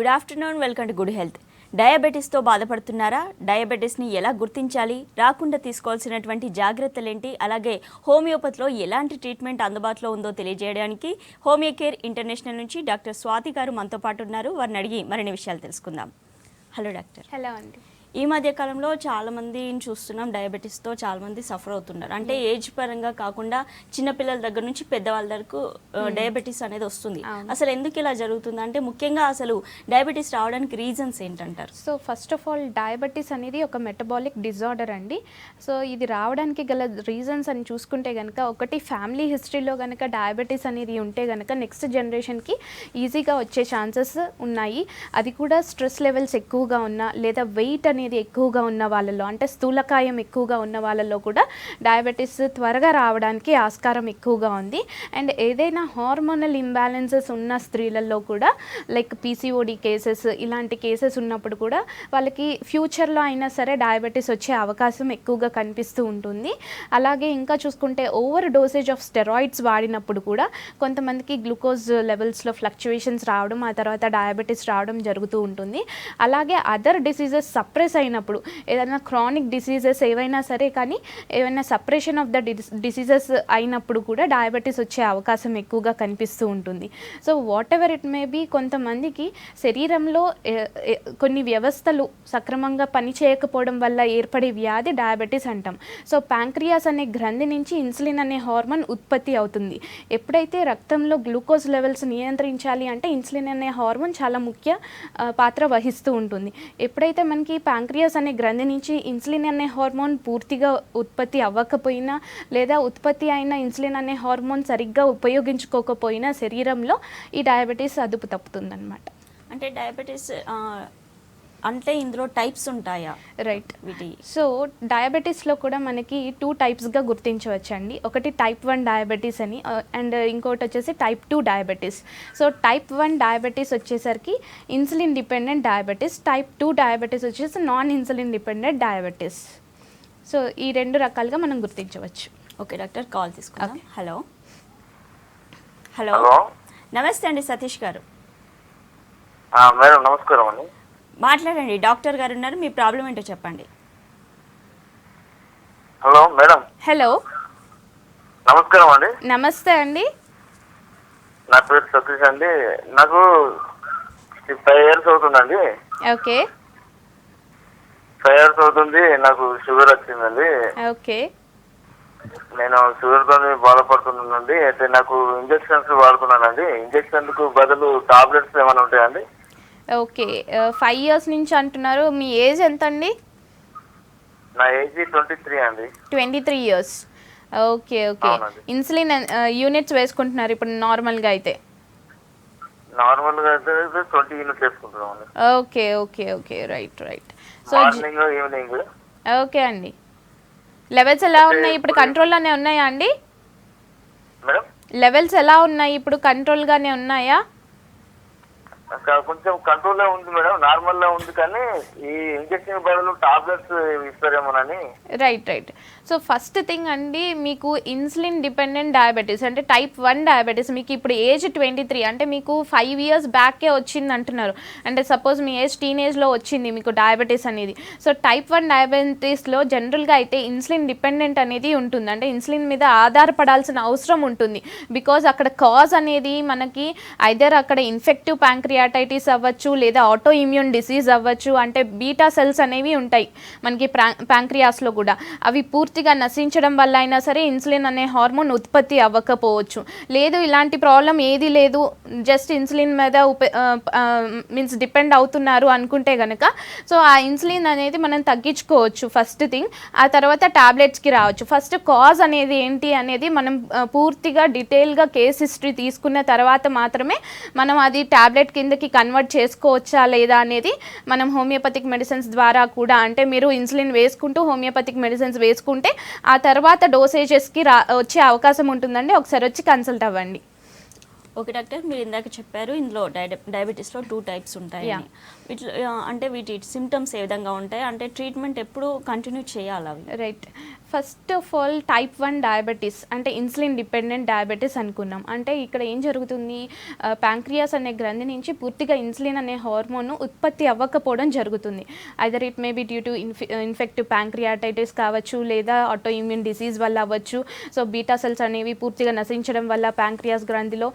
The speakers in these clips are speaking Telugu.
Good afternoon, welcome to good health. డయాబెటీస్తో బాధపడుతున్నారా? డయాబెటీస్ని ఎలా గుర్తించాలి, రాకుండా తీసుకోవాల్సినటువంటి జాగ్రత్తలేంటి, అలాగే హోమియోపతిలో ఎలాంటి ట్రీట్మెంట్ అందుబాటులో ఉందో తెలియజేయడానికి హోమియో కేర్ ఇంటర్నేషనల్ నుంచి డాక్టర్ స్వాతి గారు మనతో పాటు ఉన్నారు. వారిని అడిగి మరిన్ని విషయాలు తెలుసుకుందాం. Hello doctor. హలో అండి. ఈ మధ్య కాలంలో చాలామందిని చూస్తున్నాం, డయాబెటీస్తో చాలామంది సఫర్ అవుతున్నారు. అంటే ఏజ్ పరంగా కాకుండా చిన్నపిల్లల దగ్గర నుంచి పెద్దవాళ్ళ వరకు డయాబెటీస్ అనేది వస్తుంది. అసలు ఎందుకు ఇలా జరుగుతుంది అంటే ముఖ్యంగా అసలు డయాబెటీస్ రావడానికి రీజన్స్ ఏంటంటారు? So first of all diabetes అనేది ఒక మెటబాలిక్ డిజార్డర్ అండి. సో ఇది రావడానికి గల రీజన్స్ అని చూసుకుంటే కనుక, ఒకటి ఫ్యామిలీ హిస్టరీలో కనుక డయాబెటీస్ అనేది ఉంటే కనుక నెక్స్ట్ జనరేషన్కి ఈజీగా వచ్చే ఛాన్సెస్ ఉన్నాయి. అది కూడా స్ట్రెస్ లెవెల్స్ ఎక్కువగా ఉన్నా లేదా వెయిట్ అనేది ఎక్కువగా ఉన్న వాళ్ళలో, అంటే స్థూలకాయం ఎక్కువగా ఉన్న వాళ్ళలో కూడా డయాబెటీస్ త్వరగా రావడానికి ఆస్కారం ఎక్కువగా ఉంది. అండ్ ఏదైనా హార్మోనల్ ఇంబ్యాలెన్సెస్ ఉన్న స్త్రీలలో కూడా, లైక్ పీసీఓడి కేసెస్, ఇలాంటి కేసెస్ ఉన్నప్పుడు కూడా వాళ్ళకి ఫ్యూచర్లో అయినా సరే డయాబెటీస్ వచ్చే అవకాశం ఎక్కువగా కనిపిస్తూ ఉంటుంది. అలాగే ఇంకా చూసుకుంటే ఓవర్ డోసేజ్ ఆఫ్ స్టెరాయిడ్స్ వాడినప్పుడు కూడా కొంతమందికి గ్లూకోజ్ లెవెల్స్లో ఫ్లక్చువేషన్స్ రావడం, ఆ తర్వాత డయాబెటీస్ రావడం జరుగుతూ ఉంటుంది. అలాగే అదర్ డిసీజెస్ సప్రెస్ అయినప్పుడు, ఏదైనా క్రానిక్ డిసీజెస్ ఏవైనా సరే కానీ ఏవైనా సప్రెషన్ ఆఫ్ ద డిసీజెస్ అయినప్పుడు కూడా డయాబెటీస్ వచ్చే అవకాశం ఎక్కువగా కనిపిస్తూ ఉంటుంది. So whatever it may be, కొంతమందికి శరీరంలో కొన్ని వ్యవస్థలు సక్రమంగా పనిచేయకపోవడం వల్ల ఏర్పడే వ్యాధి డయాబెటీస్ అంటాం. సో ప్యాంక్రియాస్ అనే గ్రంథి నుంచి ఇన్సులిన్ అనే హార్మోన్ ఉత్పత్తి అవుతుంది. ఎప్పుడైతే రక్తంలో గ్లూకోజ్ లెవెల్స్ నియంత్రించాలి అంటే ఇన్సులిన్ అనే హార్మోన్ చాలా ముఖ్య పాత్ర వహిస్తూ ఉంటుంది. ఎప్పుడైతే మనకి ప్యాంక్రియాస్ అనే గ్రంథి నుంచి ఇన్సులిన్ అనే హార్మోన్ పూర్తిగా ఉత్పత్తి అవ్వకపోయినా లేదా ఉత్పత్తి అయిన ఇన్సులిన్ అనే హార్మోన్ సరిగ్గా ఉపయోగించుకోకపోయినా శరీరంలో ఈ డయాబెటీస్ అదుపు తప్పుతుందన్నమాట. అంటే డయాబెటీస్ అంటే ఇందులో టైప్స్ ఉంటాయా? రైట్. సో డయాబెటీస్లో కూడా మనకి 2 టైప్స్గా గుర్తించవచ్చండి. ఒకటి టైప్ 1 డయాబెటీస్ అని, అండ్ ఇంకోటి వచ్చేసి type 2 diabetes. So type 1 diabetes వచ్చేసరికి insulin dependent diabetes, type 2 diabetes వచ్చేసి non insulin dependent diabetes. So ఈ 2 రకాలుగా మనం గుర్తించవచ్చు. ఓకే డాక్టర్, కాల్ తీసుకుందాం. హలో హలో నమస్తే అండి, సతీష్ గారు. మేడం నమస్కారం అండి. మాట్లాడండి, డాక్టర్ గారు ఉన్నారు, మీ ప్రాబ్లం ఏంటో చెప్పండి. Hello madam. హలో నమస్కారం అండి. నమస్తే అండి. నా పేరు సతీష్ అండి. నాకు 5 years అవుతుందండి. ఓకే. 5 years అవుతుంది. నాకు షుగర్ వచ్చిందండి. ఓకే. నేను షుగర్తో బాధపడుతున్నానండి. అయితే నాకు ఇంజెక్షన్స్ వాడుతున్నానండి. ఇంజెక్షన్కు బదులు టాబ్లెట్స్ ఏమైనా ఉంటాయండి? ఓకే. 5 years నుంచి అంటున్నారు. మీ ఏజ్ ఎంత అండి? నా ఏజ్ 23 అండి. 23 years. Okay okay. Insulin units వేసుకుంటున్నారు ఇప్పుడు నార్మల్గా అయితే? నార్మల్గా అయితే 20 యూనిట్స్ వేసుకుంటున్నాం అండి. Okay okay okay. Right right. So morning evening. Okay అండి. లెవెల్స్ ఎలా ఉన్నాయి ఇప్పుడు? కంట్రోల్లోనే ఉన్నాయా అండి? మేడం లెవెల్స్ ఎలా ఉన్నాయి ఇప్పుడు? కంట్రోల్గానే ఉన్నాయా? కొంచెం కంట్రోల్లో ఉంది మేడం, నార్మల్లో ఉంది, కానీ ఈ ఇంజెక్షన్ బదులు టాబ్లెట్స్ ఇస్తారేమోనని. Right right. So first thing అండి, మీకు ఇన్సులిన్ డిపెండెంట్ డయాబెటీస్ అంటే టైప్ 1 డయాబెటీస్, మీకు ఇప్పుడు ఏజ్ 23 అంటే మీకు 5 years బ్యాకే వచ్చింది అంటున్నారు. అంటే సపోజ్ మీ ఏజ్ టీనేజ్లో వచ్చింది మీకు డయాబెటీస్ అనేది. సో టైప్ 1 డయాబెటీస్లో జనరల్గా అయితే ఇన్సులిన్ డిపెండెంట్ అనేది ఉంటుంది. అంటే ఇన్సులిన్ మీద ఆధారపడాల్సిన అవసరం ఉంటుంది. బికాజ్ అక్కడ కాజ్ అనేది మనకి ఐదర్ అక్కడ ఇన్ఫెక్టివ్ ప్యాంక్రియాటైటిస్ అవ్వచ్చు లేదా ఆటో ఇమ్యూన్ డిసీజ్ అవ్వచ్చు. అంటే బీటా సెల్స్ అనేవి ఉంటాయి మనకి ప్యాంక్రియాస్లో కూడా. అవి పూర్తిగా నశించడం వల్ల అయినా సరే ఇన్సులిన్ అనే హార్మోన్ ఉత్పత్తి అవ్వకపోవచ్చు. లేదు ఇలాంటి ప్రాబ్లం ఏది లేదు, జస్ట్ ఇన్సులిన్ మీద మీన్స్ డిపెండ్ అవుతున్నారు అనుకుంటే కనుక సో ఆ ఇన్సులిన్ అనేది మనం తగ్గించుకోవచ్చు ఫస్ట్ థింగ్. ఆ తర్వాత టాబ్లెట్స్కి రావచ్చు. ఫస్ట్ కాజ్ అనేది ఏంటి అనేది మనం పూర్తిగా డీటెయిల్గా కేస్ హిస్టరీ తీసుకున్న తర్వాత మాత్రమే మనం అది టాబ్లెట్ కిందకి కన్వర్ట్ చేసుకోవచ్చా లేదా అనేది మనం హోమియోపతిక్ మెడిసిన్స్ ద్వారా కూడా, అంటే మీరు ఇన్సులిన్ వేసుకుంటూ హోమియోపతిక్ మెడిసిన్స్ వేసుకుంటే ఆ తర్వాత డోసేజెస్కి వచ్చే అవకాశం ఉంటుందండి. ఒకసారి వచ్చి కన్సల్ట్ అవ్వండి. ఓకే డాక్టర్, మీరు ఇందాక చెప్పారు ఇందులో డయాబెటీస్లో 2 types ఉంటాయి. అంటే వీటి సిమ్టమ్స్ ఏ విధంగా ఉంటాయి, అంటే ట్రీట్మెంట్ ఎప్పుడు కంటిన్యూ చేయాలి అవి? Right. First of all type 1 diabetes అంటే ఇన్సులిన్ డిపెండెంట్ డయాబెటీస్ అనుకున్నాం. అంటే ఇక్కడ ఏం జరుగుతుంది, ప్యాంక్రియాస్ అనే గ్రంథి నుంచి పూర్తిగా ఇన్సులిన్ అనే హార్మోన్ ఉత్పత్తి అవ్వకపోవడం జరుగుతుంది. Either it may be due to infective pancreatitis కావచ్చు, లేదా ఆటో ఇమ్యూన్ డిసీజ్ వల్ల అవ్వచ్చు. సో బీటా సెల్స్ అనేవి పూర్తిగా నశించడం వల్ల ప్యాంక్రియాస్ గ్రంథిలో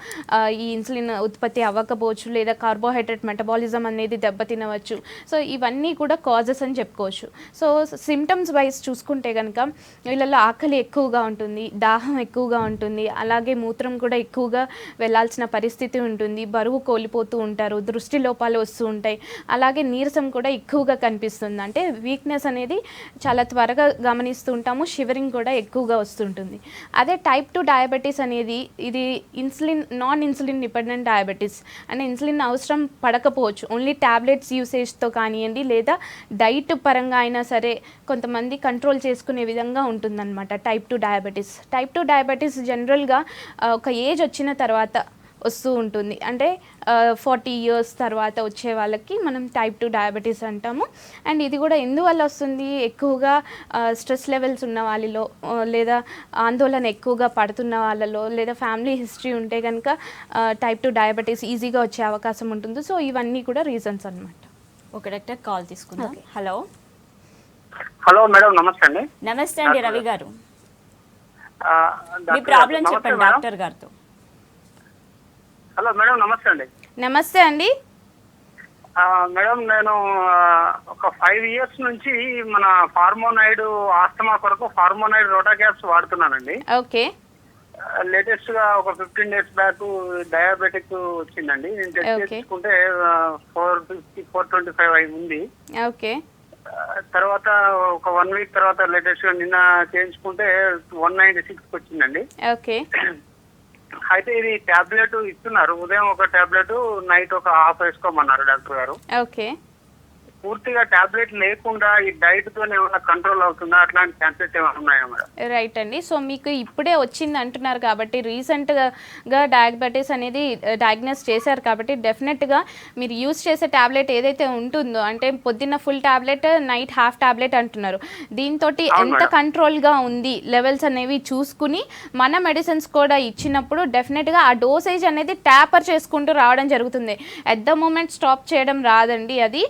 ఈ ఇన్సులిన్ ఉత్పత్తి అవ్వకపోవచ్చు, లేదా కార్బోహైడ్రేట్ మెటబాలిజం అనేది దెబ్బతినవచ్చు. సో ఇవన్నీ కూడా కాజెస్ అని చెప్పుకోవచ్చు. సో సిమ్టమ్స్ వైజ్ చూసుకుంటే కనుక వీళ్ళలో ఆకలి ఎక్కువగా ఉంటుంది, దాహం ఎక్కువగా ఉంటుంది, అలాగే మూత్రం కూడా ఎక్కువగా వెళ్ళాల్సిన పరిస్థితి ఉంటుంది, బరువు కోల్పోతూ ఉంటారు, దృష్టి లోపాలు వస్తూ ఉంటాయి, అలాగే నీరసం కూడా ఎక్కువగా కనిపిస్తుంది. అంటే వీక్నెస్ అనేది చాలా త్వరగా గమనిస్తూ ఉంటాము, షివరింగ్ కూడా ఎక్కువగా వస్తుంటుంది. అదే టైప్ 2 డయాబెటీస్ అనేది ఇది నాన్ ఇన్సులిన్ డిపెండెంట్ డయాబెటీస్ అంటే ఇన్సులిన్ అవసరం పడకపోవచ్చు, ఓన్లీ ట్యాబ్లెట్స్ యూసేజ్తో కానివ్వండి, లేదా డైట్ పరంగా అయినా సరే కొంతమంది కంట్రోల్ చేసుకునే విధంగా ఉంటుందన్నమాట టైప్ 2 డయాబెటీస్. టైప్ 2 డయాబెటీస్ జనరల్గా ఒక ఏజ్ వచ్చిన తర్వాత వస్తూ ఉంటుంది. అంటే 40 years తర్వాత వచ్చే వాళ్ళకి మనం టైప్ 2 డయాబెటీస్ అంటాము. అండ్ ఇది కూడా ఎందువల్ల వస్తుంది, ఎక్కువగా స్ట్రెస్ లెవెల్స్ ఉన్న వాళ్ళలో, లేదా ఆందోళన ఎక్కువగా పడుతున్న వాళ్ళలో, లేదా ఫ్యామిలీ హిస్టరీ ఉంటే కనుక టైప్ 2 డయాబెటీస్ ఈజీగా వచ్చే అవకాశం ఉంటుంది. సో ఇవన్నీ కూడా రీజన్స్ అన్నమాట. ఒక డాక్టర్ కాల్ తీసుకుందాం. హలో హలో మేడం, నమస్తే అండి. నమస్తే అండి రవి గారు, మీ డాక్టర్ ప్రాబ్లం నమస్తే చెప్పండి మేడం. డాక్టర్ గారితో. హలో మేడం, నమస్తే అండి. నమస్తే అండి. మేడం, నేను ఒక 5 years నుంచి మన ఫార్మోనైడ్ ఆస్తమా కొరకు ఫార్మోనైడ్ రోటా క్యాప్స్ వాడుతున్నానండి. ఓకే. లేటెస్ట్ గా ఒక 15 days బ్యాక్ డయాబెటిక్ వచ్చిందండి. నేను టెస్ట్ Okay. చేసుకుంటే 450, 425 అయి ఉంది. ఓకే. తర్వాత ఒక 1 week తర్వాత లేటెస్ట్ గా నిన్న చేయించుకుంటే 196 వచ్చిందండి. ఓకే. అయితే ఇది టాబ్లెట్ ఇస్తున్నారు, ఉదయం ఒక టాబ్లెట్, నైట్ ఒక హాఫ్ వేసుకోమన్నారు డాక్టర్ గారు. ఓకే. పూర్తిగా టాబ్లెట్ లేకుండా ఈ డైట్ తో ఏమైనా కంట్రోల్ అవుతుందా, అట్లాంటి ఛాన్సెస్ ఏమైనా ఉన్నాయా మేడం? రైట్ అండి. సో మీకు ఇప్పుడే వచ్చింది అంటున్నారు కాబట్టి, రీసెంట్గా డయాబెటీస్ అనేది డయాగ్నోస్ చేశారు కాబట్టి, డెఫినెట్గా మీరు యూస్ చేసే ట్యాబ్లెట్ ఏదైతే ఉంటుందో, అంటే పొద్దున్న full tablet, night half tablet అంటున్నారు, దీంతో ఎంత కంట్రోల్గా ఉంది లెవెల్స్ అనేవి చూసుకుని మన మెడిసిన్స్ కూడా ఇచ్చినప్పుడు డెఫినెట్గా ఆ డోసేజ్ అనేది ట్యాపర్ చేసుకుంటూ రావడం జరుగుతుంది. ఎట్ ద మూమెంట్ స్టాప్ చేయడం రాదండి. అది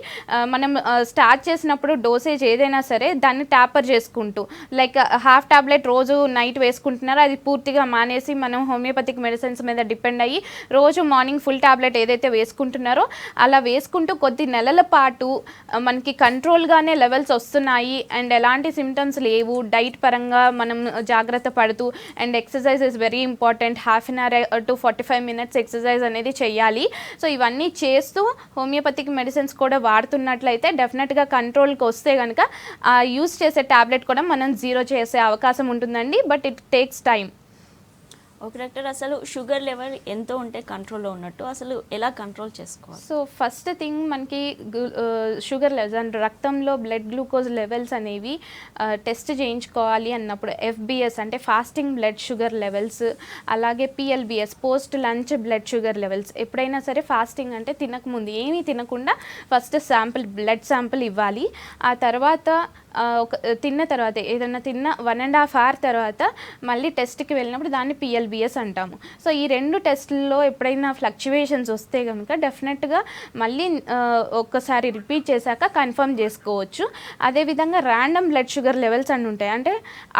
మనం స్టార్ట్ చేసినప్పుడు డోసేజ్ ఏదైనా సరే దాన్ని ట్యాపర్ చేసుకుంటూ, లైక్ హాఫ్ టాబ్లెట్ రోజు నైట్ వేసుకుంటున్నారో అది పూర్తిగా మానేసి మనం హోమియోపతిక్ మెడిసిన్స్ మీద డిపెండ్ అయ్యి రోజు మార్నింగ్ ఫుల్ టాబ్లెట్ ఏదైతే వేసుకుంటున్నారో అలా వేసుకుంటూ కొద్ది నెలల పాటు మనకి కంట్రోల్గానే లెవెల్స్ వస్తున్నాయి అండ్ ఎలాంటి సిమ్టమ్స్ లేవు, డైట్ పరంగా మనం జాగ్రత్త పడుతూ, and exercise is very important, half an hour to 45 minutes exercise అనేది చేయాలి. సో ఇవన్నీ చేస్తూ హోమియోపతిక్ మెడిసిన్స్ కూడా వాడుతున్నట్లయితే డెఫినెట్గా కంట్రోల్కి వస్తే కనుక యూస్ చేసే ట్యాబ్లెట్ కూడా మనం జీరో చేసే అవకాశం ఉంటుందండి. But it takes time. ఒక డాక్టర్, అసలు షుగర్ లెవెల్ ఎంతో ఉంటే కంట్రోల్లో ఉన్నట్టు, అసలు ఎలా కంట్రోల్ చేసుకోవాలి? సో ఫస్ట్ థింగ్ మనకి షుగర్ లెవెల్స్ అండ్ రక్తంలో బ్లడ్ గ్లూకోజ్ లెవెల్స్ అనేవి టెస్ట్ చేయించుకోవాలి అన్నప్పుడు ఎఫ్బిఎస్ అంటే ఫాస్టింగ్ బ్లడ్ షుగర్ లెవెల్స్, అలాగే PLBS post lunch blood sugar levels. ఎప్పుడైనా సరే ఫాస్టింగ్ అంటే తినకముందు ఏమీ తినకుండా ఫస్ట్ బ్లడ్ శాంపిల్ ఇవ్వాలి. ఆ తర్వాత తిన్న తర్వాత ఏదైనా తిన్న 1.5 hour తర్వాత మళ్ళీ టెస్ట్కి వెళ్ళినప్పుడు దాన్ని పిఎల్బిఎస్ అంటాము. సో ఈ 2 టెస్టుల్లో ఎప్పుడైనా ఫ్లక్చువేషన్స్ వస్తే కనుక డెఫినెట్గా మళ్ళీ ఒక్కసారి రిపీట్ చేశాక కన్ఫర్మ్ చేసుకోవచ్చు. అదేవిధంగా ర్యాండమ్ బ్లడ్ షుగర్ లెవెల్స్ అని ఉంటాయి, అంటే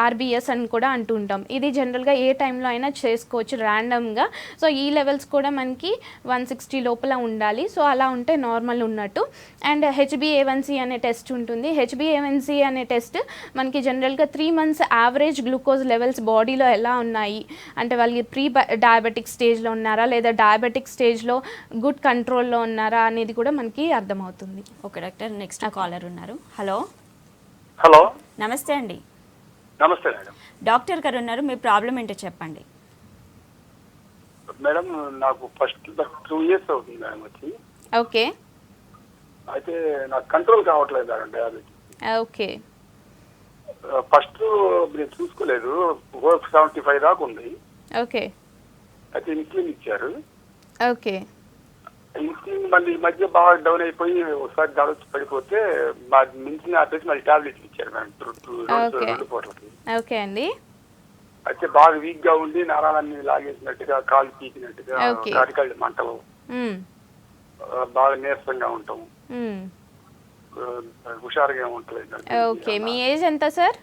ఆర్బిఎస్ అని కూడా అంటూ ఉంటాం. ఇది జనరల్గా ఏ టైంలో అయినా చేసుకోవచ్చు ర్యాండమ్గా. సో ఈ లెవెల్స్ కూడా మనకి 160 లోపల ఉండాలి. సో అలా ఉంటే నార్మల్ ఉన్నట్టు. అండ్ హెచ్బిఏవన్సీ అనే టెస్ట్ ఉంటుంది. హెచ్బిఏవన్సీ అనే టెస్ట్ మనకి జనరల్గా 3 months యావరేజ్ గ్లూకోజ్ లెవెల్స్ బాడీలో ఎలా ఉన్నాయి, అంటే వాళ్ళకి ప్రీ డయాబెటిక్ స్టేజ్లో ఉన్నారా లేదా డయాబెటిక్ స్టేజ్లో గుడ్ కంట్రోల్లో ఉన్నారా అనేది కూడా మనకి అర్థమవుతుంది. ఓకే డాక్టర్, నెక్స్ట్ కాలర్ ఉన్నారు. హలో హలో, నమస్తే అండి. నమస్తే మేడం. డాక్టర్ గారు ఉన్నారు, మీ ప్రాబ్లం ఏంటో చెప్పండి. మేడం, నాకు ఫస్ట్ 2 years అవుతుంది మేడం వచ్చి. ఓకే. అయితే నాకు కంట్రోల్ కావట్లేదు మేడం డయాబెటిస్. ఓకే. ఫస్ట్ మీరు చూసుకోలేదు, 475 దాకా ఉంది. ఓకే. అయితే ఇన్సులిన్ ఇచ్చారు. ఓకే. ఇన్సులిన్ మళ్ళీ ఈ మధ్య బాగా డౌన్ అయిపోయి ఒకసారి దాని వచ్చి పడిపోతే మించిన ఆపేసి మళ్ళీ టాబ్లెట్స్ ఇచ్చారు మేడం ఓకే. 2 పూటలకి. ఓకే అండి. అయితే బాగా వీక్ గా ఉండి నరాలన్నీ లాగేసినట్టుగా, కాలు పీకినట్టుగా, ఓకే. కాటికాళ్ళు మంటలు, మ్మ్. బాగా నీరసంగా ఉంటాం, మ్మ్. హుషారుగా ఉంటుంది. ఓకే, మీ ఏజ్ ఎంత సార్?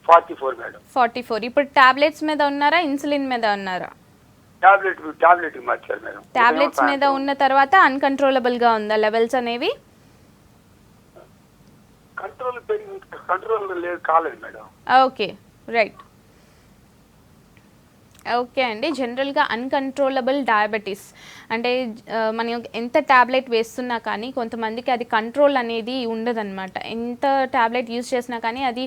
44 మేడం. 44. ఇప్పుడు టాబ్లెట్స్ మీద ఉన్నారా, ఇన్సులిన్ మీద ఉన్నారా? టాబ్లెట్ మార్చారు మేడం. టాబ్లెట్స్ మీద ఉన్న తర్వాత అన్కంట్రోలబుల్ గా ఉందా లెవెల్స్ అనేవి? కంట్రోల్ లేదు, కాలేదు మేడం. Okay, right. ఓకే అండి. జనరల్గా అన్కంట్రోలబుల్ డయాబెటీస్ అంటే మనం ఎంత ట్యాబ్లెట్ వేస్తున్నా కానీ కొంతమందికి అది కంట్రోల్ అనేది ఉండదన్నమాట. ఎంత ట్యాబ్లెట్ యూజ్ చేసినా కానీ అది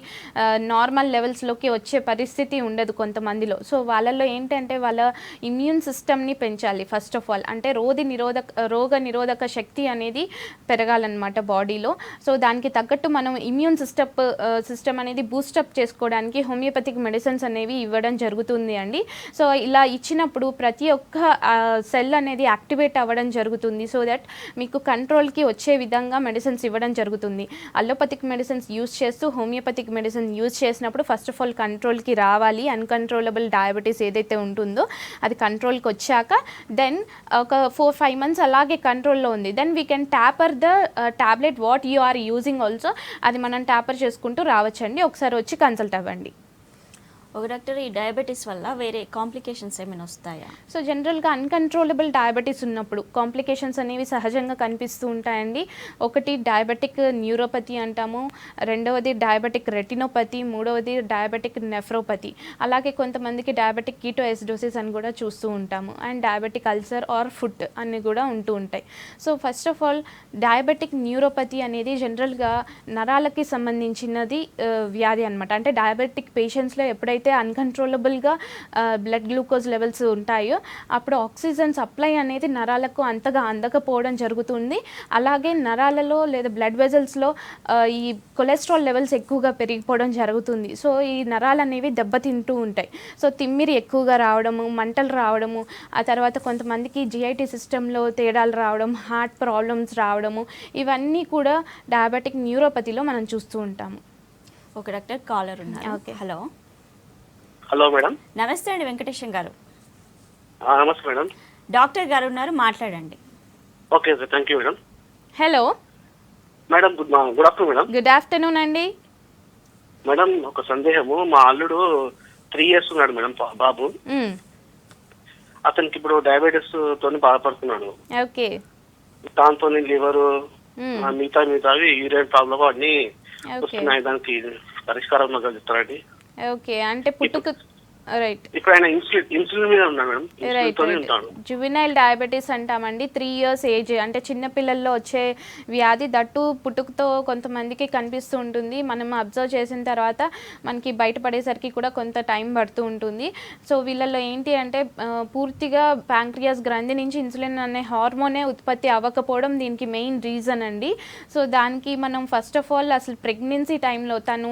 నార్మల్ లెవెల్స్లోకి వచ్చే పరిస్థితి ఉండదు కొంతమందిలో. సో వాళ్ళల్లో ఏంటంటే వాళ్ళ ఇమ్యూన్ సిస్టమ్ని పెంచాలి ఫస్ట్ ఆఫ్ ఆల్. అంటే రోగ నిరోధక శక్తి అనేది పెరగాలన్నమాట బాడీలో. సో దానికి తగ్గట్టు మనం ఇమ్యూన్ సిస్టమ్ అనేది బూస్టప్ చేసుకోవడానికి హోమియోపతిక్ మెడిసిన్స్ అనేవి ఇవ్వడం జరుగుతుంది అండి. సో ఇలా ఇచ్చినప్పుడు ప్రతి ఒక్క సెల్ అనేది యాక్టివేట్ అవ్వడం జరుగుతుంది. సో దట్ మీకు కంట్రోల్కి వచ్చే విధంగా మెడిసిన్స్ ఇవ్వడం జరుగుతుంది. అలోపతిక్ మెడిసిన్స్ యూజ్ చేస్తూ హోమియోపతిక్ మెడిసిన్ యూజ్ చేసినప్పుడు ఫస్ట్ ఆఫ్ ఆల్ కంట్రోల్కి రావాలి. అన్కంట్రోలబుల్ డయాబెటీస్ ఏదైతే ఉంటుందో అది కంట్రోల్కి వచ్చాక దెన్ ఒక 4-5 months అలాగే కంట్రోల్లో ఉంది, then we can taper the tablet what you are using also. అది మనం ట్యాపర్ చేసుకుంటూ రావచ్చండి. ఒకసారి వచ్చి కన్సల్ట్ అవ్వండి. ఒక డాక్టర్, ఈ డయాబెటీస్ వల్ల వేరే కాంప్లికేషన్స్ ఏమైనా వస్తాయా? సో జనరల్గా అన్కంట్రోలబుల్ డయాబెటీస్ ఉన్నప్పుడు కాంప్లికేషన్స్ అనేవి సహజంగా కనిపిస్తూ ఉంటాయండి. ఒకటి డయాబెటిక్ న్యూరోపతి అంటాము, రెండవది డయాబెటిక్ రెటినోపతి, మూడవది డయాబెటిక్ నెఫ్రోపతి. అలాగే కొంతమందికి డయాబెటిక్ కీటోఎసిడోసిస్ అని కూడా చూస్తూ ఉంటాము, and diabetic ulcer or foot అని కూడా ఉంటూ ఉంటాయి. So first of all diabetic neuropathy అనేది జనరల్గా నరాలకి సంబంధించినది వ్యాధి అనమాట. అంటే డయాబెటిక్ పేషెంట్స్లో ఎప్పుడైతే అన్కంట్రోలబుల్గా బ్లడ్ గ్లూకోజ్ లెవెల్స్ ఉంటాయో అప్పుడు ఆక్సిజన్ సప్లై అనేది నరాలకు అంతగా అందకపోవడం జరుగుతుంది. అలాగే నరాలలో లేదా బ్లడ్ వెజల్స్లో ఈ కొలెస్ట్రాల్ లెవెల్స్ ఎక్కువగా పెరిగిపోవడం జరుగుతుంది. సో ఈ నరాలు అనేవి దెబ్బతింటూ ఉంటాయి. సో తిమ్మిరి ఎక్కువగా రావడము, మంటలు రావడము, ఆ తర్వాత కొంతమందికి జిఐటి సిస్టంలో తేడాలు రావడం, హార్ట్ ప్రాబ్లమ్స్ రావడము, ఇవన్నీ కూడా డయాబెటిక్ న్యూరోపతిలో మనం చూస్తూ ఉంటాము. ఒక డాక్టర్ కాలర్ ఉన్నారు. ఓకే. హలో. Hello madam. నమస్తే అండి వెంకటేశం గారు. నమస్తే మేడం. డాక్టర్ గారు ఉన్నారు, మాట్లాడండి. Okay sir, thank you madam. Hello madam, good afternoon madam. Good afternoon అండి. మేడం, ఒక సందేహము. మా అల్లుడు 3 years ఉన్నాడు మేడం, బాబు. అతనికి ఇప్పుడు డయాబెటీస్ తోని బాధపడుతున్నాడు. ఓకే. దాంతో లివరు మిగతావి యూరిన్ ప్రాబ్లమ్ అన్ని వస్తున్నాయి. దానికి పరిష్కారం చెప్తారండి? ఓకే, అంటే పుట్టుక రైట్. ఇప్పుడు ఆయన ఇన్సులిన్ మీద ఉన్నాడు మేడం. రైట్. జువినైల్ డయాబెటీస్ అంటామండి. 3 years ఏజ్ అంటే చిన్న పిల్లల్లో వచ్చే వ్యాధి. దట్టు పుట్టుకతో కొంతమందికి కనిపిస్తూ ఉంటుంది. మనం అబ్జర్వ్ చేసిన తర్వాత మనకి బయటపడేసరికి కూడా కొంత టైం పడుతూ ఉంటుంది. సో వీళ్ళల్లో ఏంటి అంటే పూర్తిగా ప్యాంక్రియాస్ గ్రంథి నుంచి ఇన్సులిన్ అనే హార్మోనే ఉత్పత్తి అవ్వకపోవడం దీనికి మెయిన్ రీజన్ అండి. సో దానికి మనం ఫస్ట్ ఆఫ్ ఆల్ అసలు ప్రెగ్నెన్సీ టైంలో తను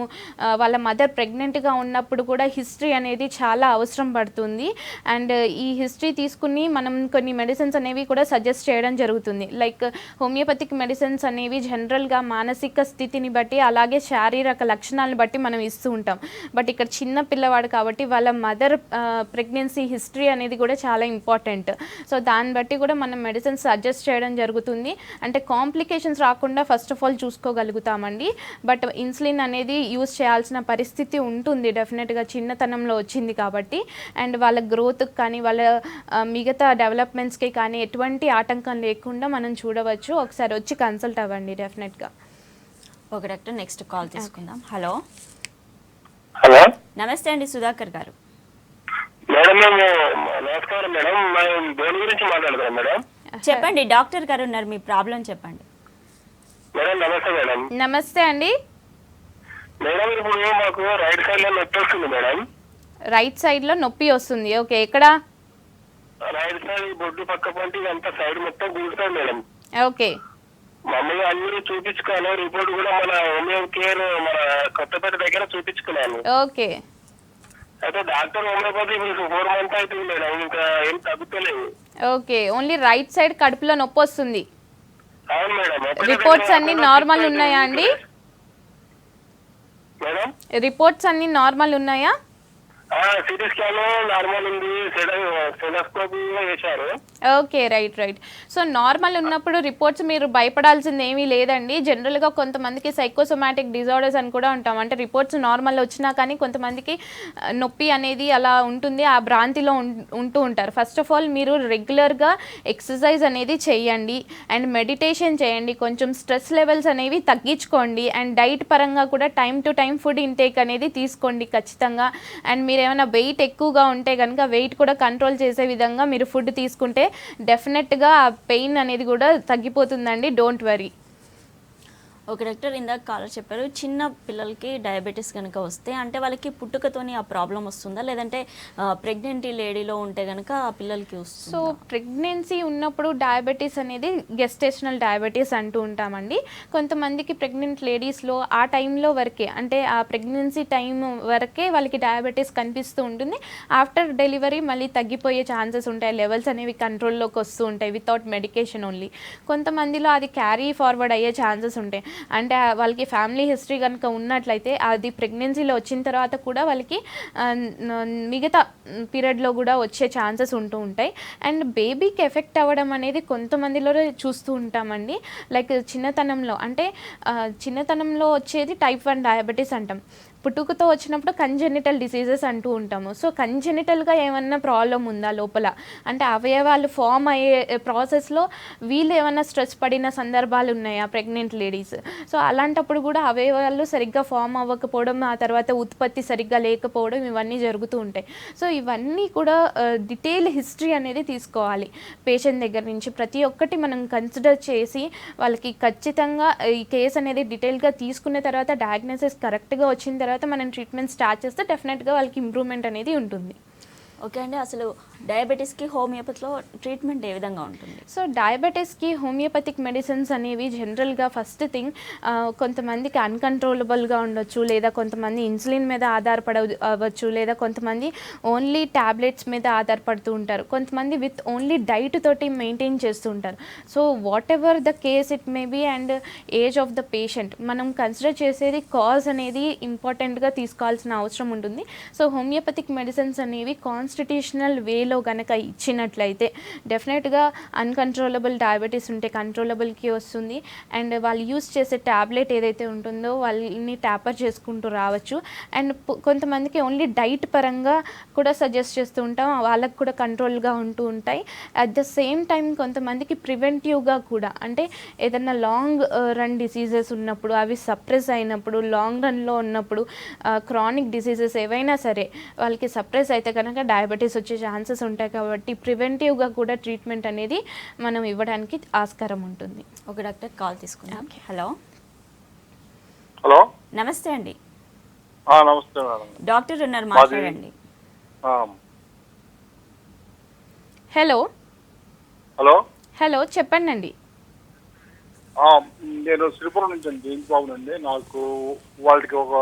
వాళ్ళ మదర్ ప్రెగ్నెంట్గా ఉన్నప్పుడు కూడా హిస్టరీ అనేది చాలా అవసరం పడుతుంది. అండ్ ఈ హిస్టరీ తీసుకుని మనం కొన్ని మెడిసిన్స్ అనేవి కూడా సజెస్ట్ చేయడం జరుగుతుంది. లైక్ హోమియోపతిక్ మెడిసిన్స్ అనేవి జనరల్గా మానసిక స్థితిని బట్టి అలాగే శారీరక లక్షణాలను బట్టి మనం ఇస్తూ ఉంటాం. బట్ ఇక్కడ చిన్న పిల్లవాడు కాబట్టి వాళ్ళ మదర్ ప్రెగ్నెన్సీ హిస్టరీ అనేది కూడా చాలా ఇంపార్టెంట్. సో దాన్ని బట్టి కూడా మనం మెడిసిన్స్ సజెస్ట్ చేయడం జరుగుతుంది. అంటే కాంప్లికేషన్స్ రాకుండా ఫస్ట్ ఆఫ్ ఆల్ చూసుకోగలుగుతామండి. బట్ ఇన్సులిన్ అనేది యూజ్ చేయాల్సిన పరిస్థితి ఉంటుంది డెఫినెట్గా, చిన్నతనంలో వచ్చింది కాబట్టి. అండ్ వాళ్ళ గ్రోత్కి కానీ వాళ్ళ మిగతా డెవలప్మెంట్స్కి కానీ ఎటువంటి ఆటంకం లేకుండా మనం చూడవచ్చు. ఒకసారి వచ్చి కన్సల్ట్ అవ్వండి డెఫినెట్గా. ఒక డాక్టర్, నెక్స్ట్ కాల్ తీసుకుందాం. హలో. హలో, నమస్తే అండి సుధాకర్ గారు. మేడం. మేము నమస్కారం మేడం. మేము దేని గురించి మాట్లాడతాం మేడం? చెప్పండి, డాక్టర్ గారు ఉన్నారు, మీ ప్రాబ్లం చెప్పండి. మేడం నమస్తే మేడం. నమస్తే అండి. మేడం, ఇప్పుడు మాకు రైట్ సైడ్ లో నొప్పి వస్తుంది మేడం. రైట్ సైడ్లో నొప్పి వస్తుంది. ఓకే, ఎక్కడ? రైట్ సైడ్ బొడ్డు పక్క పంటి అంతా సైడ్ మొత్తం కూర్చుంది మేడం. ఓకే. మమ్మల్ని అన్ని చూపించుకోవాలి. రిపోర్ట్ కూడా మన హోమియో కేర్ మన కొత్తపేట దగ్గర చూపించుకున్నాను. ఓకే. అయితే డాక్టర్ హోమియోపతి ఇప్పుడు 4 మంత్స్ అవుతుంది మేడం, ఇంకా ఏం తగ్గుతలేదు. ఓకే, ఓన్లీ రైట్ సైడ్ కడుపులో నొప్పి వస్తుంది. అవును మేడం. రిపోర్ట్స్ అన్ని నార్మల్ ఉన్నాయా అండి? మేడం రిపోర్ట్స్ అన్ని నార్మల్ ఉన్నాయా? సిటీ స్కాన్ నార్మల్ ఉంది, స్టెథోస్కోప్ చేశారు. Okay, right. సో నార్మల్ ఉన్నప్పుడు రిపోర్ట్స్ మీరు భయపడాల్సింది ఏమీ లేదండి. జనరల్గా కొంతమందికి సైకోసోమాటిక్ డిజార్డర్స్ అని కూడా ఉంటాం, అంటే రిపోర్ట్స్ నార్మల్ వచ్చినా కానీ కొంతమందికి నొప్పి అనేది అలా ఉంటుంది, ఆ భ్రాంతిలో ఉంటూ ఉంటారు. ఫస్ట్ ఆఫ్ ఆల్ మీరు రెగ్యులర్గా ఎక్సర్సైజ్ అనేది చేయండి అండ్ మెడిటేషన్ చేయండి, కొంచెం స్ట్రెస్ లెవెల్స్ అనేవి తగ్గించుకోండి అండ్ డైట్ పరంగా కూడా time to time food intake అనేది తీసుకోండి ఖచ్చితంగా. అండ్ మీరు ఏమైనా వెయిట్ ఎక్కువగా ఉంటే కనుక వెయిట్ కూడా కంట్రోల్ చేసే విధంగా మీరు ఫుడ్ తీసుకుంటే డెఫినెట్గా ఆ పెయిన్ అనేది కూడా తగ్గిపోతుందండి, డోంట్ వరీ. ఒక డాక్టర్ ఇందాక కాలర్ చెప్పారు, చిన్న పిల్లలకి డయాబెటీస్ కనుక వస్తే అంటే వాళ్ళకి పుట్టుకతోని ఆ ప్రాబ్లం వస్తుందా, లేదంటే ప్రెగ్నెంటీ లేడీలో ఉంటే కనుక ఆ పిల్లలకి వస్తుంది? సో ప్రెగ్నెన్సీ ఉన్నప్పుడు డయాబెటీస్ అనేది గెస్టేషనల్ డయాబెటీస్ అంటూ ఉంటామండి. కొంతమందికి ప్రెగ్నెంట్ లేడీస్లో ఆ టైంలో వరకే, అంటే ఆ ప్రెగ్నెన్సీ టైం వరకే వాళ్ళకి డయాబెటీస్ కనిపిస్తూ ఉంటుంది. ఆఫ్టర్ డెలివరీ మళ్ళీ తగ్గిపోయే ఛాన్సెస్ ఉంటాయి, లెవెల్స్ అనేవి కంట్రోల్లోకి వస్తూ ఉంటాయి వితౌట్ మెడికేషన్ ఓన్లీ. కొంతమందిలో అది క్యారీ ఫార్వర్డ్ అయ్యే ఛాన్సెస్ ఉంటాయి, అంటే వాళ్ళకి ఫ్యామిలీ హిస్టరీ కనుక ఉన్నట్లయితే అది ప్రెగ్నెన్సీలో వచ్చిన తర్వాత కూడా వాళ్ళకి మిగతా పీరియడ్లో కూడా వచ్చే ఛాన్సెస్ ఉంటూ ఉంటాయి. అండ్ బేబీకి ఎఫెక్ట్ అవ్వడం అనేది కొంతమందిలో చూస్తూ ఉంటామండి. లైక్ చిన్నతనంలో, అంటే చిన్నతనంలో వచ్చేది టైప్ 1 డయాబెటీస్ అంటాం. పుట్టుకతో వచ్చినప్పుడు కంజెనిటల్ డిసీజెస్ అంటూ ఉంటాము. సో కంజెనిటల్గా ఏమన్నా ప్రాబ్లం ఉందా లోపల, అంటే అవయవాలు ఫామ్ అయ్యే ప్రాసెస్లో వీళ్ళు ఏమన్నా స్ట్రెస్ పడిన సందర్భాలు ఉన్నాయా ప్రెగ్నెంట్ లేడీస్? సో అలాంటప్పుడు కూడా అవయవాలు సరిగ్గా ఫామ్ అవ్వకపోవడం, ఆ తర్వాత ఉత్పత్తి సరిగ్గా లేకపోవడం, ఇవన్నీ జరుగుతూ ఉంటాయి. సో ఇవన్నీ కూడా డీటెయిల్ హిస్టరీ అనేది తీసుకోవాలి పేషెంట్ దగ్గర నుంచి. ప్రతి ఒక్కటి మనం కన్సిడర్ చేసి వాళ్ళకి ఖచ్చితంగా ఈ కేసు అనేది డీటెయిల్గా తీసుకున్న తర్వాత డయాగ్నోసిస్ కరెక్ట్గా వచ్చిన తర్వాత మనం ట్రీట్మెంట్ స్టార్ట్ చేస్తే డెఫినెట్గా వాళ్ళకి ఇంప్రూవ్మెంట్ అనేది ఉంటుంది. ఓకే అండి, అసలు డయాబెటీస్కి హోమియోపతిలో ట్రీట్మెంట్ ఏ విధంగా ఉంటుంది? సో డయాబెటీస్కి హోమియోపతిక్ మెడిసిన్స్ అనేవి జనరల్గా ఫస్ట్ థింగ్ కొంతమందికి అన్కంట్రోలబుల్గా ఉండొచ్చు, లేదా కొంతమంది ఇన్సులిన్ మీద ఆధారపడవచ్చు, లేదా కొంతమంది ఓన్లీ ట్యాబ్లెట్స్ మీద ఆధారపడుతూ ఉంటారు, కొంతమంది విత్ ఓన్లీ డైట్ తోటి మెయింటైన్ చేస్తూ ఉంటారు. So whatever the case it may be and age of the patient, మనం కన్సిడర్ చేసేది కాజ్ అనేది ఇంపార్టెంట్గా తీసుకోవాల్సిన అవసరం ఉంటుంది. సో హోమియోపతిక్ మెడిసిన్స్ అనేవి కాన్స్టిట్యూషనల్ వేలో కనుక ఇచ్చినట్లయితే డెఫినెట్గా అన్కంట్రోలబుల్ డయాబెటీస్ ఉంటే కంట్రోలబుల్కి వస్తుంది. అండ్ వాళ్ళు యూస్ చేసే ట్యాబ్లెట్ ఏదైతే ఉంటుందో వాళ్ళని ట్యాపర్ చేసుకుంటూ రావచ్చు. అండ్ కొంతమందికి ఓన్లీ డైట్ పరంగా కూడా సజెస్ట్ చేస్తూ ఉంటాం, వాళ్ళకు కూడా కంట్రోల్గా ఉంటూ ఉంటాయి. అట్ ద సేమ్ టైం కొంతమందికి ప్రివెంటివ్గా కూడా, అంటే ఏదైనా లాంగ్ రన్ డిసీజెస్ ఉన్నప్పుడు, అవి సప్రెస్ అయినప్పుడు, లాంగ్ రన్లో ఉన్నప్పుడు, క్రానిక్ డిసీజెస్ ఏవైనా సరే వాళ్ళకి సప్రెస్ అయితే కనుక డయాబెటీస్ వచ్చే ఛాన్సెస్ ఉంటాయి. కాబట్టి ప్రివెంటివ్గా కూడా ట్రీట్మెంట్ అనేది మనం ఇవ్వడానికి ఆస్కారం ఉంటుంది. ఒక డాక్టర్ కాల్ తీసుకుందాం. హలో హలో, నమస్తే అండి. నమస్తే మేడం. డాక్టర్ ఉన్నారు, మాట్లాడండి. హలో హలో హలో చెప్పండి అండి. నేను శ్రీపురం నుంచి అండి, బాబు అండి. నాకు వాళ్ళకి ఒక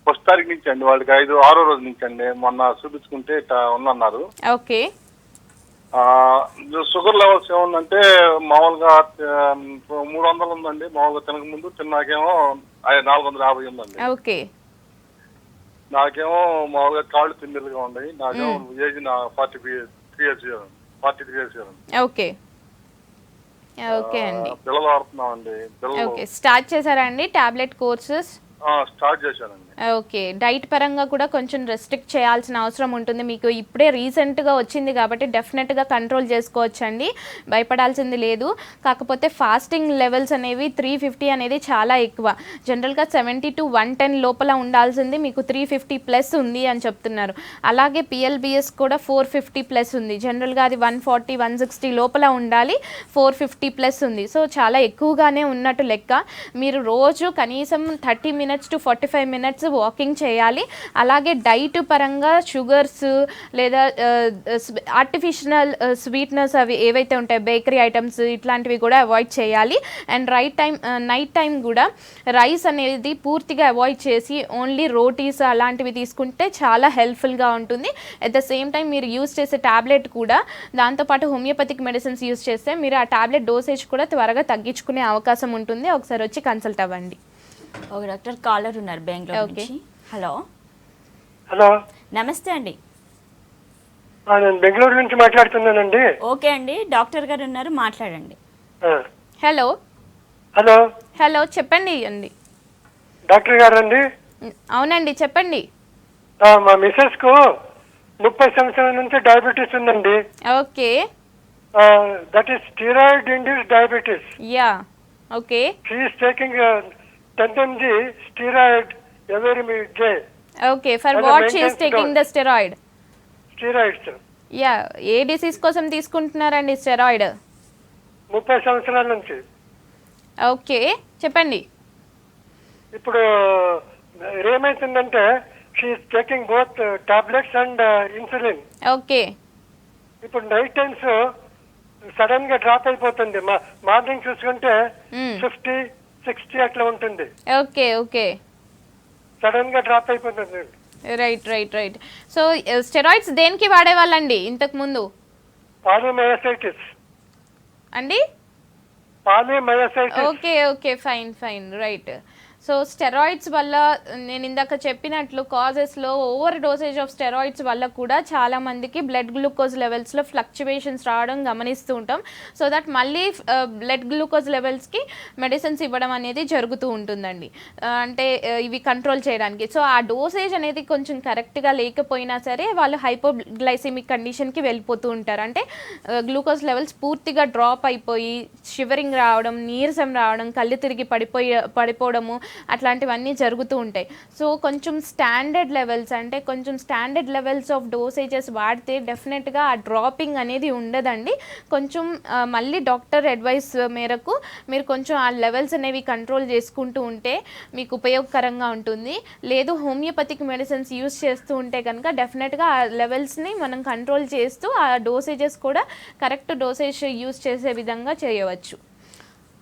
1వ తారీఖు నుంచి అండి, వాళ్ళకి 5-6 రోజు నుంచి అండి, మొన్న చూపించుకుంటే ఉందన్నారు. ఓకే, షుగర్ లెవెల్స్ ఏముందంటే మామూలుగా 300 ఉందండి, మామూలుగా తినక ముందు. తిన్నాకేమో 450 ఉందండి. ఓకే, నాకేమో మామూలుగా కాళ్ళు తిమ్మిలుగా ఉన్నాయి. నాకేమో ఏజ్ 43 ఇయర్స్. ఓకే ఓకే అండి. పిల్లలు ఆడుతున్నామండి. ఓకే, స్టార్ట్ చేశారా అండి టాబ్లెట్ కోర్సెస్? స్టార్ట్ చేశానండి. ఓకే, డైట్ పరంగా కూడా కొంచెం రెస్ట్రిక్ట్ చేయాల్సిన అవసరం ఉంటుంది. మీకు ఇప్పుడే రీసెంట్గా వచ్చింది కాబట్టి డెఫినెట్గా కంట్రోల్ చేసుకోవచ్చండి, భయపడాల్సింది లేదు. కాకపోతే ఫాస్టింగ్ లెవెల్స్ అనేవి 350 అనేది చాలా ఎక్కువ. జనరల్గా 70 to 110 లోపల ఉండాల్సింది మీకు 350 ప్లస్ ఉంది అని చెప్తున్నారు. అలాగే PLBS కూడా 450 ప్లస్ ఉంది. జనరల్గా అది 140, 160 లోపల ఉండాలి, 450 ప్లస్ ఉంది. సో చాలా ఎక్కువగానే ఉన్నట్టు లెక్క. మీరు రోజు కనీసం 30 minutes minutes to 45 minutes walking చేయాలి. అలాగే డైట్ పరంగా షుగర్స్ లేదా ఆర్టిఫిషియల్ స్వీట్నెస్ అవి ఏవైతే ఉంటాయో బేకరీ ఐటమ్స్ ఇట్లాంటివి కూడా అవాయిడ్ చేయాలి. అండ్ నైట్ టైం కూడా రైస్ అనేది పూర్తిగా అవాయిడ్ చేసి ఓన్లీ రోటీస్ అలాంటివి తీసుకుంటే చాలా హెల్ప్ఫుల్గా ఉంటుంది. అట్ ద సేమ్ టైం మీరు యూస్ చేసే ట్యాబ్లెట్ కూడా దాంతోపాటు హోమియోపతిక్ మెడిసిన్స్ యూస్ చేస్తే మీరు ఆ ట్యాబ్లెట్ డోసేజ్ కూడా త్వరగా తగ్గించుకునే అవకాశం ఉంటుంది. ఒకసారి వచ్చి కన్సల్ట్ అవ్వండి. ఒక డాక్టర్ కాలర్ ఉన్నారు బెంగళూరు ఓకే. నుంచి. హలో హలో, నమస్తే అండి. నేను బెంగళూరు నుంచి మాట్లాడుతున్నానండి. ఓకే అండి, డాక్టర్ గారు ఉన్నారు, మాట్లాడండి. హలో హలో, హలో చెప్పండి అండి. డాక్టర్ గారు అండి. అవునండి చెప్పండి. మా మిసెస్ కు 30 సంవత్సరాల నుంచి డయాబెటీస్ ఉందండి. Okay. That is steroid induced diabetes. Yeah. Okay. She is taking 10 mg steroid every day. Okay. For And what she is maintenance taking the steroid? Steroids yeah. A disease కోసం తీసుకుంటున్నారండి స్టెరాయిడ్? 30 సంవత్సరాల నుంచి. ఓకే చెప్పండి. ఇప్పుడు ఏమైతుందంటే she is taking both tablets and insulin. Okay. ఇప్పుడు నైట్ టైమ్స్ సడన్ గా డ్రాప్ అయిపోతుంది. మార్నింగ్ చూసుకుంటే 50, 60 అట్లా ఉంటుంది. ఓకే. ఓకే. సడన్ గా డ్రాప్ అయిపోతుంది. రైట్. సో స్టెరాయిడ్స్ దేనికి వాడేవాళ్ళండి ఇంతకు ముందు పాలిమయోసైటిస్ అండి? Polymyositis. Okay fine right. So steroids వల్ల నేను ఇందాక చెప్పినట్లు కాజెస్లో ఓవర్ డోసేజ్ ఆఫ్ స్టెరాయిడ్స్ వల్ల కూడా చాలామందికి బ్లడ్ గ్లూకోజ్ లెవెల్స్లో ఫ్లక్చువేషన్స్ రావడం గమనిస్తూ ఉంటాం. సో దట్ మళ్ళీ బ్లడ్ గ్లూకోజ్ లెవెల్స్కి మెడిసిన్స్ ఇవ్వడం అనేది జరుగుతూ ఉంటుందండి. అంటే ఇవి కంట్రోల్ చేయడానికి. సో ఆ డోసేజ్ అనేది కొంచెం కరెక్ట్గా లేకపోయినా సరే వాళ్ళు హైపోగ్లైసెమిక్ కండిషన్కి వెళ్ళిపోతూ ఉంటారు. అంటే గ్లూకోజ్ లెవెల్స్ పూర్తిగా డ్రాప్ అయిపోయి షివరింగ్ రావడం, నీరసం రావడం, కళ్ళు తిరిగి పడిపోవడము అట్లాంటివన్నీ జరుగుతూ ఉంటాయి. సో కొంచెం స్టాండర్డ్ లెవెల్స్ ఆఫ్ డోసేజెస్ వాడితే డెఫినెట్గా ఆ డ్రాపింగ్ అనేది ఉండదండి. కొంచెం మళ్ళీ డాక్టర్ అడ్వైస్ మేరకు మీరు కొంచెం ఆ లెవెల్స్ అనేవి కంట్రోల్ చేసుకుంటూ ఉంటే మీకు ఉపయోగకరంగా ఉంటుంది. లేదు హోమియోపతిక్ మెడిసిన్స్ యూస్ చేస్తూ ఉంటే కనుక డెఫినెట్గా ఆ లెవెల్స్ని మనం కంట్రోల్ చేస్తూ ఆ డోసేజెస్ కూడా కరెక్ట్ డోసేజ్ యూస్ చేసే విధంగా చేయవచ్చు.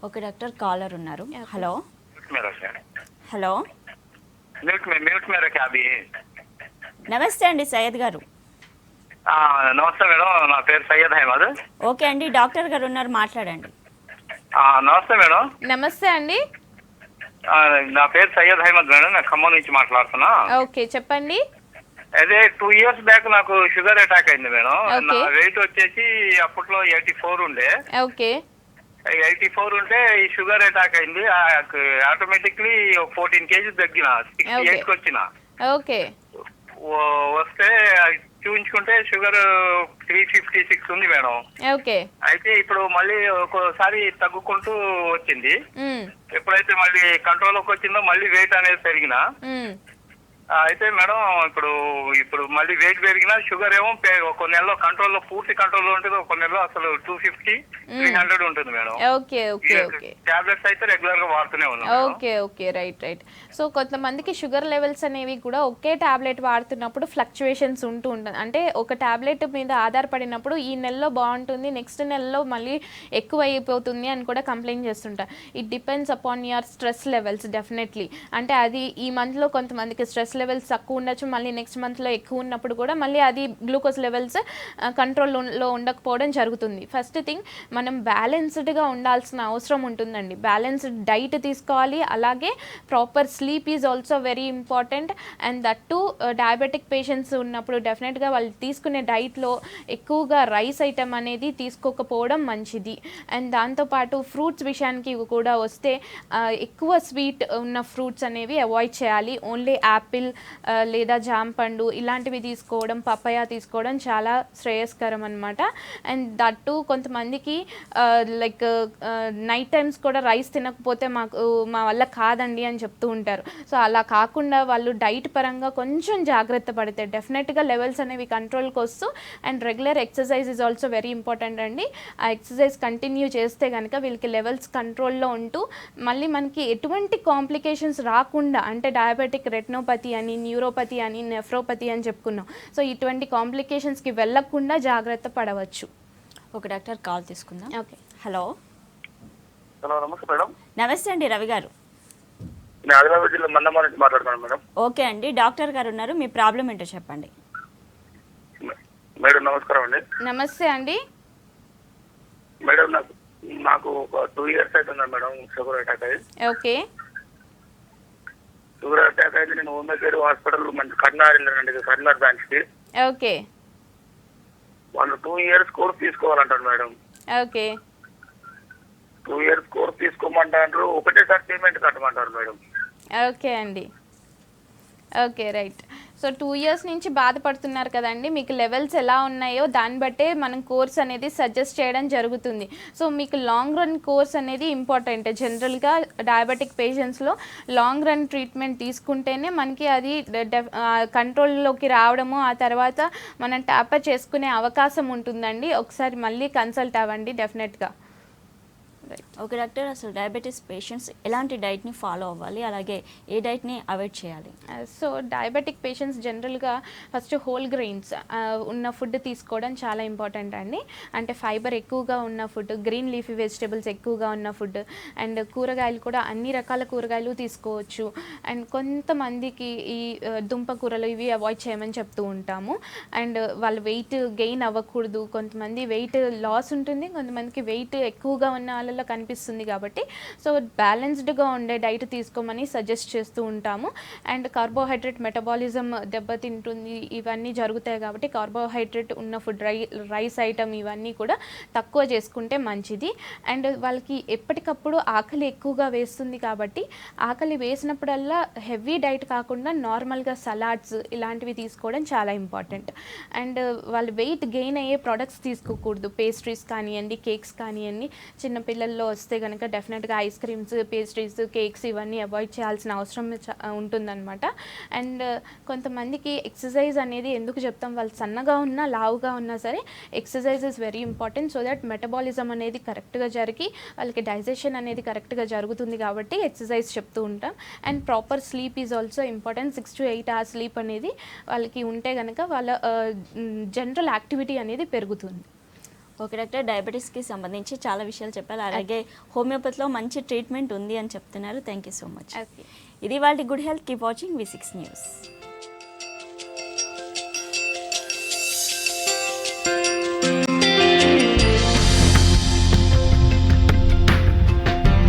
ఒక డాక్టర్ కాలర్ ఉన్నారు. హలో मेरा क्या హలో म्यूट में रखे अभी. నమస్తే అండి సయ్యద్ గారు. నమస్తే మేడం, నా పేరు సయ్యద్ అహ్మద్. ఓకే అండి, డాక్టర్ గారు ఉన్నారు, మాట్లాడండి. నమస్తే మేడం. నమస్తే అండి. నా పేరు సయ్యద్ అహ్మద్ మేడం, నేను ఖమ్మం నుంచి మాట్లాడుతున్నా. ఓకే చెప్పండి. అదే 2 years బ్యాక్ నాకు షుగర్ అటాక్ అయింది మేడం. నా Okay. వెయిట్ వచ్చేసి అప్పట్లో 84 ఉండే. ఓకే. 84 ఉంటే ఈ షుగర్ అటాక్ అయింది. ఆటోమేటిక్లీ 14 kgs తగ్గిన, 68 కి వచ్చిన. ఓకే. వస్తే చూపించుకుంటే షుగర్ 356 ఉంది మేడం. ఓకే. అయితే ఇప్పుడు మళ్ళీ ఒక్కోసారి తగ్గుకుంటూ వచ్చింది. మ్మ్. ఎప్పుడైతే మళ్ళీ కంట్రోల్లోకి వచ్చిందో మళ్ళీ వెయిట్ అనేది పెరిగిన. మ్మ్. అయితే మేడం ఇప్పుడు మళ్ళీ వెయిట్ పెరిగినా షుగర్ ఏమో ఒక నెలలో కంట్రోల్లో, పూర్తి కంట్రోల్లో ఉంటుంది. ఒక నెలలో అసలు 250, 300 ఉంటుంది madam. Okay. Okay. Okay. Tablets అయితే రెగ్యులర్ గా వాడుతూనే ఉన్నాం. Okay right. సో కొంతమందికి షుగర్ లెవెల్స్ అనేవి కూడా ఒకే టాబ్లెట్ వాడుతున్నప్పుడు ఫ్లక్చువేషన్స్ ఉంటూ ఉంటుంది. అంటే ఒక టాబ్లెట్ మీద ఆధారపడినప్పుడు ఈ నెలలో బాగుంటుంది, నెక్స్ట్ నెలలో మళ్ళీ ఎక్కువ అయిపోతుంది అని కూడా కంప్లైంట్ చేస్తుంటారు. It depends upon your stress levels definitely. అంటే అది ఈ మంత్లో కొంతమందికి స్ట్రెస్ లెవెల్స్ తక్కువ ఉండొచ్చు, మళ్ళీ నెక్స్ట్ మంత్లో ఎక్కువ ఉన్నప్పుడు కూడా మళ్ళీ అది గ్లూకోజ్ లెవెల్స్ కంట్రోల్లో ఉండకపోవడం జరుగుతుంది. ఫస్ట్ థింగ్ మనం బ్యాలెన్స్డ్గా ఉండాల్సిన అవసరం ఉంటుందండి. బ్యాలెన్స్డ్ డైట్ తీసుకోవాలి, అలాగే proper sleep is also very important. And that to diabetic patients ఉన్నప్పుడు డెఫినెట్గా వాళ్ళు తీసుకునే డైట్లో ఎక్కువగా రైస్ ఐటమ్ అనేది తీసుకోకపోవడం మంచిది. అండ్ దాంతోపాటు ఫ్రూట్స్ విషయానికి కూడా వస్తే ఎక్కువ స్వీట్ ఉన్న ఫ్రూట్స్ అనేవి అవాయిడ్ చేయాలి. ఓన్లీ యాపిల్, ఆపిల్ లేదా జాంపండు ఇలాంటివి తీసుకోవడం, పపాయ తీసుకోవడం చాలా శ్రేయస్కరం అనమాట. అండ్ దట్టు కొంతమందికి లైక్ నైట్ టైమ్స్ కూడా రైస్ తినకపోతే మా వల్ల కాదండి అని చెప్తూ ఉంటారు. సో అలా కాకుండా వాళ్ళు డైట్ పరంగా కొంచెం జాగ్రత్త పడితే డెఫినెట్గా లెవెల్స్ అనేవి కంట్రోల్కి వస్తూ, and regular exercise is also very important అండి. ఆ ఎక్సర్సైజ్ కంటిన్యూ చేస్తే కనుక వీళ్ళకి లెవెల్స్ కంట్రోల్లో ఉంటూ మళ్ళీ మనకి ఎటువంటి కాంప్లికేషన్స్ రాకుండా, అంటే డయాబెటిక్ రెటినోపతి అని, న్యూరోపతి అని, నెఫ్రోపతి అని చెప్పుకున్నాం. సో ఇటువంటి కాంప్లికేషన్స్కి వెళ్ళకుండా జాగ్రత్త పడవచ్చు. ఒక డాక్టర్ కాల్ తీసుకుందాం. ఓకే. హలో. హలో, నమస్తే మేడం. నమస్తే అండి రవి గారు. నేను ఆదిలాబాద్ జిల్లా మందమా నుంచి మాట్లాడుతున్నాను మేడం. ఓకే అండి, డాక్టర్ గారు ఉన్నారు, మీ ప్రాబ్లం ఏంటో చెప్పండి. మేడం నమస్కారం అండి. నమస్తే అండి. మేడం నాకు ఒక 2 years అవుతుంది మేడం షుగర్ అటాక్ అయ్యి. ఓకే. షుగర్ అటాక్ అయితే నేను హోమియోపతి హాస్పిటల్ మంచి కర్నార్ వెళ్ళానండి, కర్నార్ బ్రాంచ్ కి. ఓకే. వాళ్ళు 2 years కోర్స్ తీసుకోవాలంటారు మేడం. ఓకే. 2 years కోర్స్ తీసుకోమంటారు, ఒకటేసారి పేమెంట్ కట్టమంటారు మేడం. ఓకే అండి. Okay, right. సో 2 years నుంచి బాధపడుతున్నారు కదండి, మీకు లెవెల్స్ ఎలా ఉన్నాయో దాన్ని బట్టే మనం కోర్స్ అనేది సజెస్ట్ చేయడం జరుగుతుంది. సో మీకు లాంగ్ రన్ కోర్స్ అనేది ఇంపార్టెంట్. జనరల్గా డయాబెటిక్ పేషెంట్స్లో లాంగ్ రన్ ట్రీట్మెంట్ తీసుకుంటేనే మనకి అది కంట్రోల్లోకి రావడము, ఆ తర్వాత మనం ట్యాపర్ చేసుకునే అవకాశం ఉంటుందండి. ఒకసారి మళ్ళీ కన్సల్ట్ అవ్వండి డెఫినెట్గా. ఓకే డాక్టర్, అసలు డయాబెటీస్ పేషెంట్స్ ఎలాంటి డైట్ని ఫాలో అవ్వాలి, అలాగే ఏ డైట్ని అవాయిడ్ చేయాలి? సో డయాబెటిక్ పేషెంట్స్ జనరల్గా ఫస్ట్ హోల్ గ్రెయిన్స్ ఉన్న ఫుడ్ తీసుకోవడం చాలా ఇంపార్టెంట్ అండి. అంటే ఫైబర్ ఎక్కువగా ఉన్న ఫుడ్, గ్రీన్ లీఫీ వెజిటేబుల్స్ ఎక్కువగా ఉన్న ఫుడ్, అండ్ కూరగాయలు కూడా అన్ని రకాల కూరగాయలు తీసుకోవచ్చు. అండ్ కొంతమందికి ఈ దుంప కూరలు ఇవి అవాయిడ్ చేయమని చెప్తూ ఉంటాము. అండ్ వాళ్ళు వెయిట్ గెయిన్ అవ్వకూడదు. కొంతమంది వెయిట్ లాస్ ఉంటుంది, కొంతమందికి వెయిట్ ఎక్కువగా ఉన్న వాళ్ళలో కనిపిస్తుంది. కాబట్టి సో బ్యాలెన్స్డ్గా ఉండే డైట్ తీసుకోమని సజెస్ట్ చేస్తూ ఉంటాము. అండ్ కార్బోహైడ్రేట్ మెటబాలిజం దెబ్బతింటుంది, ఇవన్నీ జరుగుతాయి. కాబట్టి కార్బోహైడ్రేట్ ఉన్న ఫుడ్, రైస్ ఐటమ్ ఇవన్నీ కూడా తక్కువ చేసుకుంటే మంచిది. అండ్ వాళ్ళకి ఎప్పటికప్పుడు ఆకలి ఎక్కువగా వేస్తుంది, కాబట్టి ఆకలి వేసినప్పుడల్లా హెవీ డైట్ కాకుండా నార్మల్గా సలాడ్స్ ఇలాంటివి తీసుకోవడం చాలా ఇంపార్టెంట్. అండ్ వాళ్ళు వెయిట్ గెయిన్ అయ్యే ప్రోడక్ట్స్ తీసుకోకూడదు. పేస్ట్రీస్ కానివ్వండి, కేక్స్ కానివ్వండి, చిన్నపిల్లల్లో వస్తే కనుక డెఫినెట్గా ఐస్ క్రీమ్స్, పేస్ట్రీస్, కేక్స్ ఇవన్నీ అవాయిడ్ చేయాల్సిన అవసరం ఉంటుందన్నమాట. అండ్ కొంతమందికి ఎక్సర్సైజ్ అనేది ఎందుకు చెప్తాం, వాళ్ళు సన్నగా ఉన్నా లావుగా ఉన్నా సరే exercise is very important. So that metabolism అనేది కరెక్ట్గా జరిగి వాళ్ళకి డైజెషన్ అనేది కరెక్ట్గా జరుగుతుంది. కాబట్టి ఎక్సర్సైజ్ చెప్తూ ఉంటాం. And proper sleep is also important. 6 to 8 hours sleep అనేది వాళ్ళకి ఉంటే కనుక వాళ్ళ జనరల్ యాక్టివిటీ అనేది పెరుగుతుంది. ఓకే డాక్టర్, డయాబెటీస్కి సంబంధించి చాలా విషయాలు చెప్పారు, అలాగే హోమియోపతిలో మంచి ట్రీట్మెంట్ ఉంది అని చెప్తున్నారు. Thank you so much. ఇది వాళ్ళ good health. Keep watching V6 news.